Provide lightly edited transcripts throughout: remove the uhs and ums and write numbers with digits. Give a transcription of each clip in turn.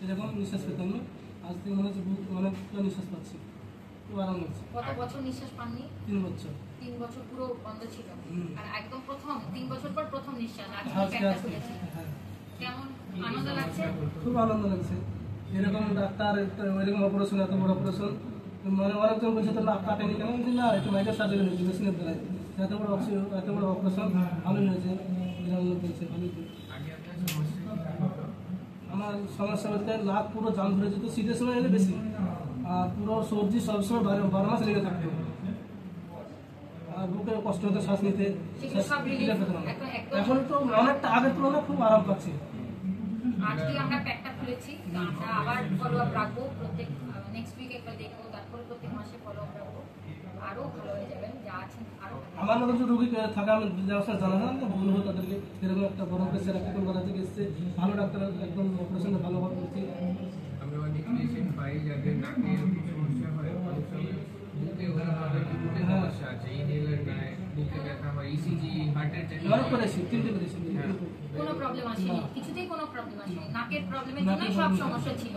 এরকম নিঃশ্বাস পেতাম না। আজ থেকে মনে হচ্ছে অনেকটা নিঃশ্বাস পাচ্ছি, খুব আরাম লাগছে। কত বছর নিঃশ্বাস পাননি? 3 বছর। 3 বছর পুরো বন্ধ ছিল, আর একদম প্রথম 3 বছর পর প্রথম নিঃশ্বাস আজকে আজকে পেটটা আজকে খুলেছে। হ্যাঁ, কেমন আনন্দ লাগছে? খুব আনন্দ লাগছে। এরকম ডাক্তার এরকম অপারেশন, এত বড় অপারেশন, মানে অনেকজন বলছে তো নাক কাটেনি কেন, বলছি না একটু মাইকের সার্জারি হয়েছে মেশিনের দ্বারাই, এত বড় এত বড় অপারেশন ভালোই হয়েছে। বিনামূল্যে বলছে ভালোই। আমার সমস্যা বলতে নাক পুরো জাম ধরে যেত, শীতের সময় এলে বেশি, আর পুরো সর্দি সবসময় 12 মাস লেগে থাকতো, আর বুকে কষ্ট হতো শ্বাস নিতে। এখন তো অনেকটা আগের তুলনায় খুব আরাম পাচ্ছি। আজকে আমরা প্যাকটা খুলেছি, আমরা আবার ফলো আপ রাখবো, প্রত্যেক নেক্সট উইক একটা দেখবো, তারপরে প্রত্যেক মাসে ফলো আপ রাখবো, আরো ভালো হয়ে যাবেন যা আছেন আরো। আমার মতো যে রোগী থাকা আমি যাওয়ার সাথে জানা না, বলবো তাদেরকে এরকম একটা বড় প্রেসার একটা কলকাতা থেকে এসছে, ভালো ডাক্তার একদম অপারেশনে ভালোভাবে করছি। আমরা অনেক পেশেন্ট পাই যাদের নাকে এরকম সমস্যা হয়, অনেক সময় বুকে বুকে সমস্যা আছে, ইনহেলার নেয়, বুকে ব্যথা হয়, ইসিজি, হার্টের অনেক করেছি, 3টে করেছি, কোনো প্রবলেম আসেনি, কিছুতেই কোনো প্রবলেম আসেনি। নাকের প্রবলেমের জন্যই সব সমস্যা ছিল,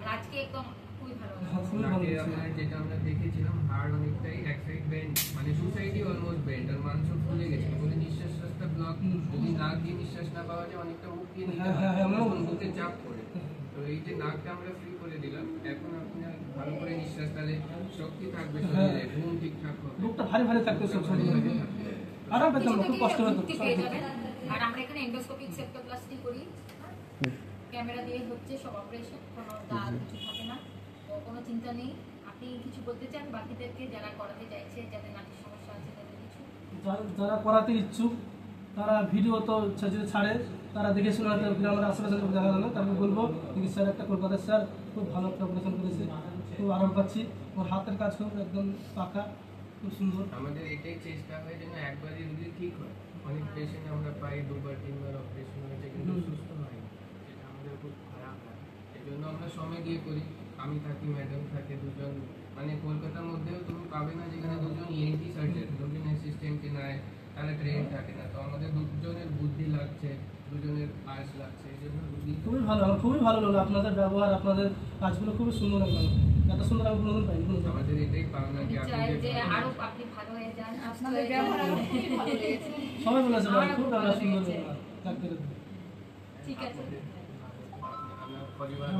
আর আজকে একদম খুবই ভালো হয়েছে। নাকে আপনার যেটা আমরা দেখেছিলাম হাড় অনেকটাই এক সাইড বেন্ড, মানে টু সাইডই অলমোস্ট বেন্ড, আর মাংস ফুলে গেছে, বলে নিঃশ্বাস রাস্তা ব্লক, যদি নাক দিয়ে নিঃশ্বাস না পাওয়া যায় অনেকটা মুখ দিয়ে নিতে হয়, তখন বুকে চাপ পড়ে। তো এই যে নাকটা আমরা ফ্রি করে দিলাম, এখন আপনি ভালো করে নিঃশ্বাস, তাহলে শক্তি থাকবে শরীরে, ঘুম ঠিকঠাক হবে, বুকটা ভারী ভারী থাকতো সব সময়, আরাম পেতাম না, খুব কষ্ট হতো। পেয়ে যাবেন। আর আমরা এখানে এন্ডোস্কোপিক সেপ্টোপ্লাস্টি করি, ক্যামেরা দিয়ে হচ্ছে সব অপারেশন, কোনো দাগ কিছু থাকে না, তো কোনো চিন্তা নেই। আপনি কিছু বলতে চান বাকিদেরকে যারা করাতে চাইছে, যাদের নাকের সমস্যা আছে তাদের কিছু? যারা করাতে ইচ্ছুক তারা ভিডিও তো যদি ছাড়ে তারা দেখে শোনা গ্রামের আশেপাশে জানা জানো, তারপর বলবো দেখি স্যার একটা কলকাতার স্যার খুব ভালো একটা অপারেশন করেছে, খুব আরাম পাচ্ছি, ওর হাতের কাজ খুব একদম পাকা, খুব সুন্দর। আমাদের এটাই চেষ্টা হয় যেন একবারই রুগী ঠিক হয়। অনেক পেশেন্ট আমরা পাই 2বার 3বার অপারেশন হয়েছে কিন্তু সুস্থ হয়, যেটা আমাদের খুব খারাপ হয়। এই জন্য আমরা সময় দিয়ে করি, আমি থাকি, ম্যাডাম থাকে, দুজন, মানে কলকাতার মধ্যেও তুমি পাবে না যেখানে দুজন ইএনটি সার্জন, দুজন অ্যাসিস্ট্যান্টকে নেয়, তারা ট্রেন থাকে না। তো আমাদের দুজনের বুদ্ধি লাগছে, দুজনের আশ লাগছে, এই জন্য রুগী খুবই ভালো, আমার খুবই ভালো লাগলো আপনাদের ব্যবহার, আপনাদের কাজগুলো খুবই সুন্দর লাগলো, এত সুন্দর আমি কোনোদিন পাইনি। আমাদের এটাই পাওনা যে চাই যে আপনি আরো আপনি ভালো হয়ে যান, আপনাদের ব্যবহার আমার খুবই ভালো লেগেছে। সবাই বলেছে ভাই খুব ভালো সুন্দর লেগেছে। ডাক্তারের। ঠিক আছে। আমার পরিবার